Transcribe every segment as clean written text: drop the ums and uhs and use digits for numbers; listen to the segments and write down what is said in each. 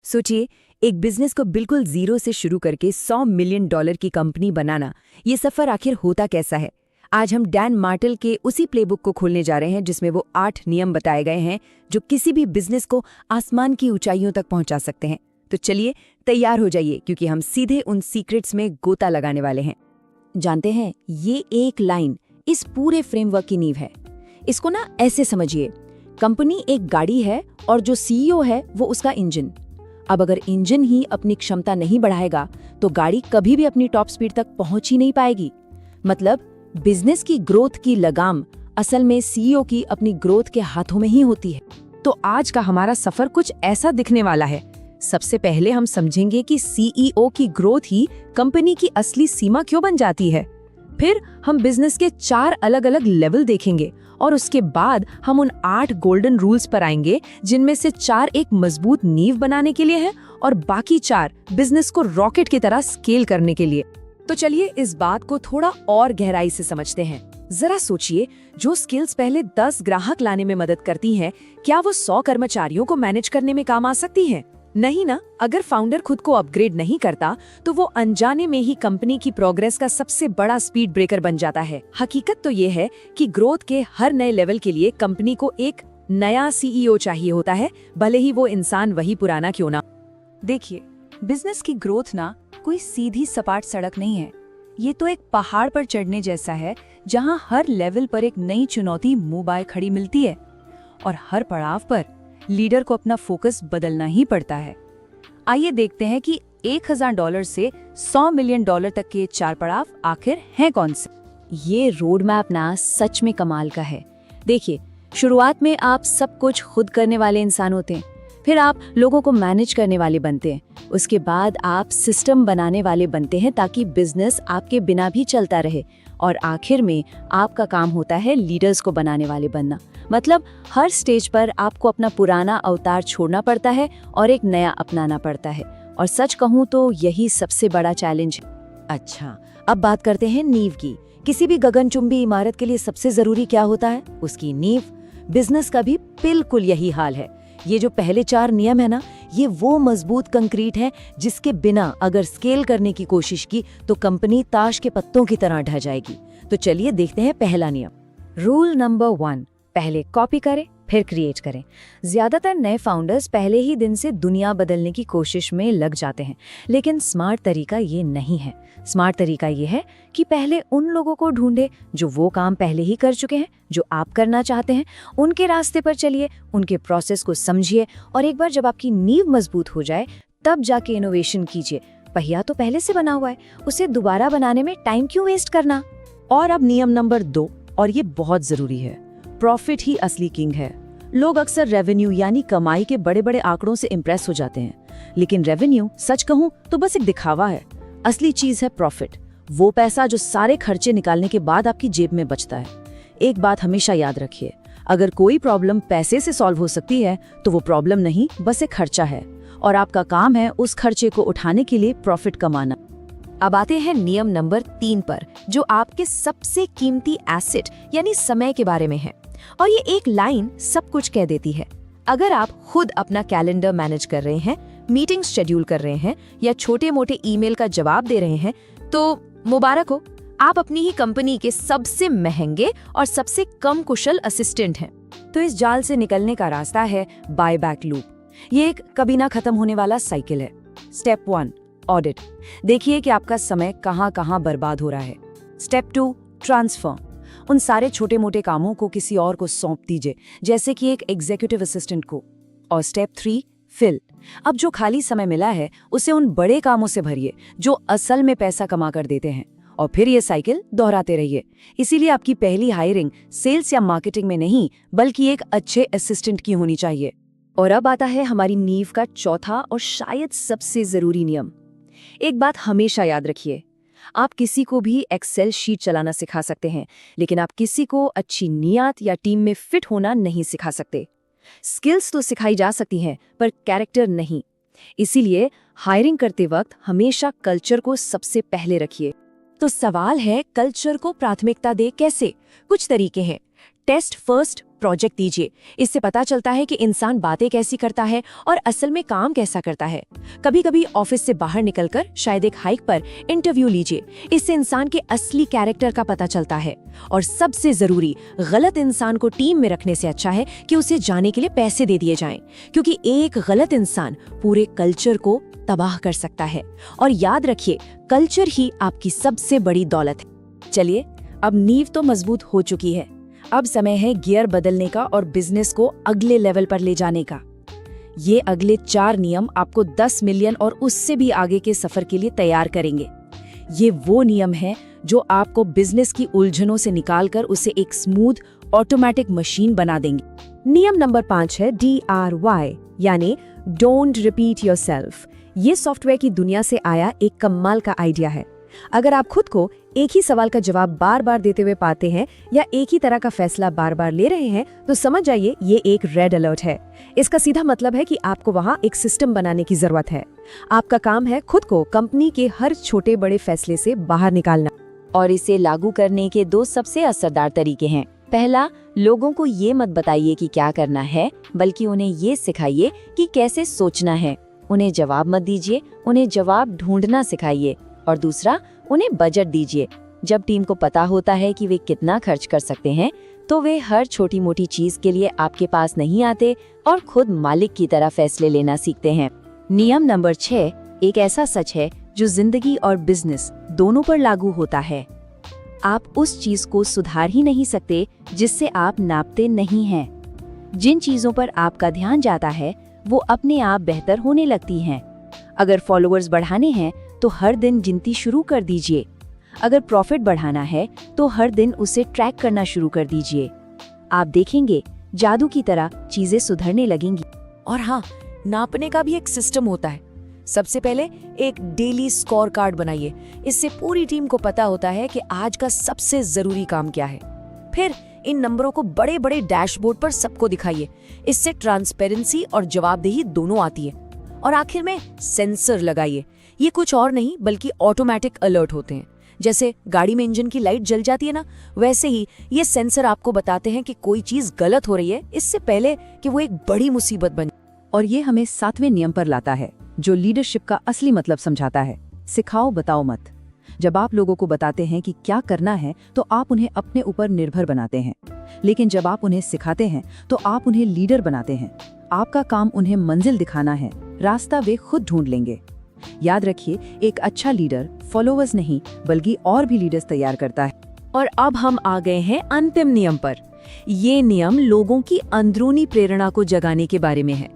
सोचिए, एक बिजनेस को बिल्कुल जीरो से शुरू करके $100 मिलियन की कंपनी बनाना, ये सफर आखिर होता कैसा है। आज हम डैन मार्टेल के उसी प्लेबुक को खोलने जा रहे हैं जिसमें वो 8 नियम बताए गए हैं जो किसी भी बिजनेस को आसमान की ऊंचाइयों तक पहुंचा सकते हैं। तो चलिए तैयार हो जाइए, क्योंकि हम सीधे उन सीक्रेट्स में गोता लगाने वाले हैं। जानते हैं, ये एक लाइन इस पूरे फ्रेमवर्क की नींव है। इसको ना ऐसे समझिए, कंपनी एक गाड़ी है और जो सीईओ है वो उसका इंजन। अब अगर इंजन ही अपनी क्षमता नहीं बढ़ाएगा तो गाड़ी कभी भी अपनी टॉप स्पीड तक पहुंच ही नहीं पाएगी। मतलब बिजनेस की ग्रोथ की लगाम असल में सीईओ की अपनी ग्रोथ के हाथों में ही होती है। तो आज का हमारा सफर कुछ ऐसा दिखने वाला है। सबसे पहले हम समझेंगे कि सीईओ की ग्रोथ ही कंपनी की असली सीमा क्यों बन जाती है। फिर हम बिजनेस के 4 अलग अलग लेवल देखेंगे और उसके बाद हम उन 8 गोल्डन रूल्स पर आएंगे, जिनमें से 4 एक मजबूत नींव बनाने के लिए हैं और बाकी 4 बिजनेस को रॉकेट की तरह स्केल करने के लिए। तो चलिए इस बात को थोड़ा और गहराई से समझते हैं। जरा सोचिए, जो स्किल्स पहले 10 ग्राहक लाने में मदद करती हैं, क्या वो 100 कर्मचारियों को मैनेज करने में काम आ सकती हैं? नहीं ना। अगर फाउंडर खुद को अपग्रेड नहीं करता तो वो अनजाने में ही कंपनी की प्रोग्रेस का सबसे बड़ा स्पीड ब्रेकर बन जाता है। हकीकत तो ये है कि ग्रोथ के हर नए लेवल के लिए कंपनी को एक नया सीईओ चाहिए होता है, भले ही वो इंसान वही पुराना क्यों ना। देखिए, बिजनेस की ग्रोथ ना कोई सीधी सपाट सड़क नहीं है। ये तो एक पहाड़ पर चढ़ने जैसा है, जहाँ हर लेवल पर एक नई चुनौती मुंह बाय खड़ी मिलती है और हर पड़ाव पर लीडर को अपना फोकस बदलना ही पड़ता है। आइए देखते हैं कि $1000 से $100 मिलियन तक के 4 पड़ाव आखिर हैं कौन से। ये रोड मैप ना सच में कमाल का है। देखिए, शुरुआत में आप सब कुछ खुद करने वाले इंसान होते हैं, फिर आप लोगों को मैनेज करने वाले बनते हैं, उसके बाद आप सिस्टम बनाने वाले बनते हैं ताकि बिजनेस आपके बिना भी चलता रहे, और आखिर में आपका काम होता है लीडर्स को बनाने वाले बनना। मतलब हर स्टेज पर आपको अपना पुराना अवतार छोड़ना पड़ता है और एक नया अपनाना पड़ता है, और सच कहूँ तो यही सबसे बड़ा चैलेंज है। अच्छा, अब बात करते हैं नींव की। किसी भी गगनचुंबी इमारत के लिए सबसे जरूरी क्या होता है? उसकी नींव। बिजनेस का भी बिल्कुल यही हाल है। ये जो पहले 4 नियम है ना, ये वो मजबूत कंक्रीट है जिसके बिना अगर स्केल करने की कोशिश की तो कंपनी ताश के पत्तों की तरह ढह जाएगी। तो चलिए देखते हैं पहला नियम। रूल नंबर 1, पहले कॉपी करें फिर क्रिएट करें। ज्यादातर नए फाउंडर्स पहले ही दिन से दुनिया बदलने की कोशिश में लग जाते हैं, लेकिन स्मार्ट तरीका ये नहीं है। स्मार्ट तरीका ये है कि पहले उन लोगों को ढूंढे जो वो काम पहले ही कर चुके हैं जो आप करना चाहते हैं। उनके रास्ते पर चलिए, उनके प्रोसेस को समझिए, और एक बार जब आपकी नींव मजबूत हो जाए तब जाके इनोवेशन कीजिए। पहिया तो पहले से बना हुआ है, उसे दोबारा बनाने में टाइम क्यों वेस्ट करना। और अब नियम नंबर 2, और ये बहुत जरूरी है। प्रॉफिट ही असली किंग है। लोग अक्सर रेवेन्यू यानी कमाई के बड़े बड़े आंकड़ों से इम्प्रेस हो जाते हैं, लेकिन रेवेन्यू सच कहूं तो बस एक दिखावा है। असली चीज है प्रॉफिट, वो पैसा जो सारे खर्चे निकालने के बाद आपकी जेब में बचता है। एक बात हमेशा याद रखिए, अगर कोई प्रॉब्लम पैसे से सॉल्व हो सकती है तो वो प्रॉब्लम नहीं, बस एक खर्चा है, और आपका काम है उस खर्चे को उठाने के लिए प्रॉफिट कमाना। अब आते हैं नियम नंबर 3 पर, जो आपके सबसे कीमती एसेट यानी समय के बारे में है। और ये एक लाइन सब कुछ कह देती है। अगर आप खुद अपना कैलेंडर मैनेज कर रहे हैं, मीटिंग शेड्यूल कर रहे हैं या छोटे मोटे ईमेल का जवाब दे रहे हैं, तो मुबारक हो, आप अपनी ही कंपनी के सबसे महंगे और सबसे कम कुशल असिस्टेंट हैं। तो इस जाल से निकलने का रास्ता है बाय बैक लूप। ये एक कभी ना खत्म होने वाला साइकिल है। Step 1, audit. देखिए कि आपका समय कहाँ कहाँ बर्बाद हो रहा है। Step 2, transfer. उन सारे छोटे मोटे कामों को किसी और को सौंप दीजिए, जैसे कि एक एग्जीक्यूटिव असिस्टेंट को। और स्टेप 3, फिल। अब जो खाली समय मिला है उसे उन बड़े कामों से भरिए जो असल में पैसा कमा कर देते हैं, और फिर ये साइकिल दोहराते रहिए। इसीलिए आपकी पहली हायरिंग सेल्स या मार्केटिंग में नहीं, बल्कि एक अच्छे असिस्टेंट की होनी चाहिए। और अब आता है हमारी नींव का चौथा और शायद सबसे जरूरी नियम। एक बात हमेशा याद रखिए, आप किसी को भी एक्सेल शीट चलाना सिखा सकते हैं, लेकिन आप किसी को अच्छी नियत या टीम में फिट होना नहीं सिखा सकते। स्किल्स तो सिखाई जा सकती हैं, पर कैरेक्टर नहीं। इसीलिए हायरिंग करते वक्त हमेशा कल्चर को सबसे पहले रखिए। तो सवाल है, कल्चर को प्राथमिकता दे कैसे? कुछ तरीके हैं। टेस्ट फर्स्ट प्रोजेक्ट दीजिए। इससे पता चलता है कि इंसान बातें कैसी करता है और असल में काम कैसा करता है। कभी कभी ऑफिस से बाहर निकलकर शायद एक हाइक पर इंटरव्यू लीजिए। इससे इंसान के असली कैरेक्टर का पता चलता है। और सबसे जरूरी, गलत इंसान को टीम में रखने से अच्छा है कि उसे जाने के लिए पैसे दे दिए जाएं, क्योंकि एक गलत इंसान पूरे कल्चर को तबाह कर सकता है। और याद रखिए, कल्चर ही आपकी सबसे बड़ी दौलत है। चलिए, अब नींव तो मजबूत हो चुकी है, अब समय है गियर बदलने का और बिजनेस को अगले लेवल पर ले जाने का। ये अगले 4 नियम आपको 10 मिलियन और उससे भी आगे के सफर के लिए तैयार करेंगे। ये वो नियम हैं जो आपको बिजनेस की उलझनों से निकालकर उसे एक स्मूथ ऑटोमेटिक मशीन बना देंगे। नियम नंबर 5 है DRY, यानी डोंट रिपीट योरसेल्फ। ये सॉफ्टवेयर की दुनिया से आया एक कमाल का आइडिया है। अगर आप खुद को एक ही सवाल का जवाब बार बार देते हुए पाते हैं या एक ही तरह का फैसला बार बार ले रहे हैं, तो समझ जाइए ये एक रेड अलर्ट है। इसका सीधा मतलब है कि आपको वहां एक सिस्टम बनाने की जरूरत है। आपका काम है खुद को कंपनी के हर छोटे बड़े फैसले से बाहर निकालना। और इसे लागू करने के 2 सबसे असरदार तरीके हैं। पहला, लोगों को ये मत बताइए कि क्या करना है, बल्कि उन्हें ये सिखाइए कि कैसे सोचना है। उन्हें जवाब मत दीजिए, उन्हें जवाब ढूंढना सिखाइए। और दूसरा, उन्हें बजट दीजिए। जब टीम को पता होता है कि वे कितना खर्च कर सकते हैं, तो वे हर छोटी मोटी चीज के लिए आपके पास नहीं आते और खुद मालिक की तरह फैसले लेना सीखते हैं। नियम नंबर 6 एक ऐसा सच है जो जिंदगी और बिजनेस दोनों पर लागू होता है। आप उस चीज को सुधार ही नहीं सकते जिससे आप नापते नहीं हैं। जिन चीजों पर आपका ध्यान जाता है वो अपने आप बेहतर होने लगती हैं। अगर फॉलोअर्स बढ़ाने हैं तो हर दिन गिनती शुरू कर दीजिए। अगर प्रॉफिट बढ़ाना है तो हर दिन उसे ट्रैक करना शुरू कर दीजिए। आप देखेंगे जादू की तरह चीजें सुधरने लगेंगी। और हाँ, नापने का भी एक सिस्टम होता है। सबसे पहले एक डेली स्कोर कार्ड बनाइए। इससे पूरी टीम को पता होता है कि आज का सबसे जरूरी काम क्या है। फिर इन नंबरों को बड़े बड़े डैशबोर्ड पर सबको दिखाइए। इससे ट्रांसपेरेंसी और जवाबदेही दोनों आती है। और आखिर में सेंसर लगाइए। ये कुछ और नहीं बल्कि ऑटोमेटिक अलर्ट होते हैं। जैसे गाड़ी में इंजन की लाइट जल जाती है ना, वैसे ही ये सेंसर आपको बताते हैं कि कोई चीज गलत हो रही है, इससे पहले कि वो एक बड़ी मुसीबत बन। और ये हमें 7वें नियम पर लाता है, जो लीडरशिप का असली मतलब समझाता है। सिखाओ, बताओ मत। जब आप लोगों को बताते हैं कि क्या करना है तो आप उन्हें अपने ऊपर निर्भर बनाते हैं, लेकिन जब आप उन्हें सिखाते हैं तो आप उन्हें लीडर बनाते हैं। आपका काम उन्हें मंजिल दिखाना है, रास्ता वे खुद ढूंढ लेंगे। याद रखिए, एक अच्छा लीडर फॉलोअर्स नहीं बल्कि और भी लीडर्स तैयार करता है। और अब हम आ गए हैं अंतिम नियम पर। ये नियम लोगों की अंदरूनी प्रेरणा को जगाने के बारे में है।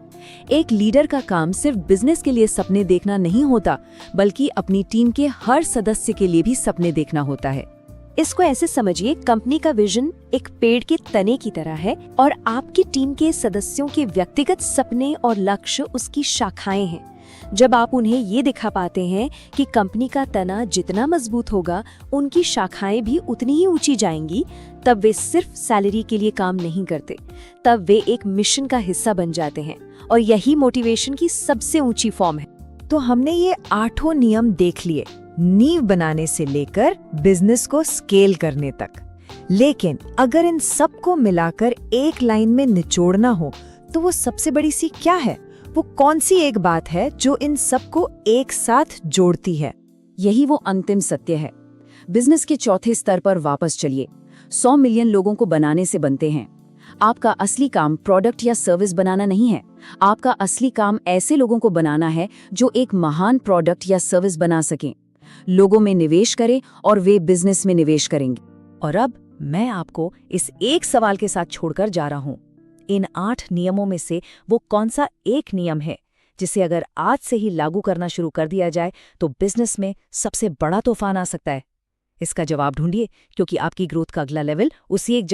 एक लीडर का काम सिर्फ बिजनेस के लिए सपने देखना नहीं होता, बल्कि अपनी टीम के हर सदस्य के लिए भी सपने देखना होता है। इसको ऐसे समझिए, कंपनी का विजन एक पेड़ के तने की तरह है और आपकी टीम के सदस्यों के व्यक्तिगत सपने और लक्ष्य उसकी शाखाएं हैं। जब आप उन्हें ये दिखा पाते हैं कि कंपनी का तना जितना मजबूत होगा, उनकी शाखाएं भी उतनी ही ऊंची जाएंगी, तब वे सिर्फ सैलरी के लिए काम नहीं करते, तब वे एक मिशन का हिस्सा बन जाते हैं। और यही मोटिवेशन की सबसे ऊंची फॉर्म है। तो हमने ये 8 नियम देख लिए, नींव बनाने से लेकर बिजनेस को स्केल करने तक। लेकिन अगर इन सबको मिलाकर एक लाइन में निचोड़ना हो तो वो सबसे बड़ी सीख क्या है? वो कौन सी एक बात है जो इन सबको एक साथ जोड़ती है? यही वो अंतिम सत्य है। बिजनेस के चौथे स्तर पर वापस चलिए। 100 मिलियन लोगों को बनाने से बनते हैं। आपका असली काम प्रोडक्ट या सर्विस बनाना नहीं है। आपका असली काम ऐसे लोगों को बनाना है जो एक महान प्रोडक्ट या सर्विस बना सकें। लोगों में निवेश करें और वे बिजनेस में निवेश करेंगे। और अब मैं आपको इस एक सवाल के साथ छोड़कर जा रहा हूं। इन 8 नियमों में से वो कौन सा एक नियम है जिसे अगर आज से ही लागू करना शुरू कर दिया जाए तो बिजनेस में सबसे बड़ा तूफान आ सकता है? इसका जवाब ढूंढिए, क्योंकि आपकी ग्रोथ का अगला लेवल उसी एक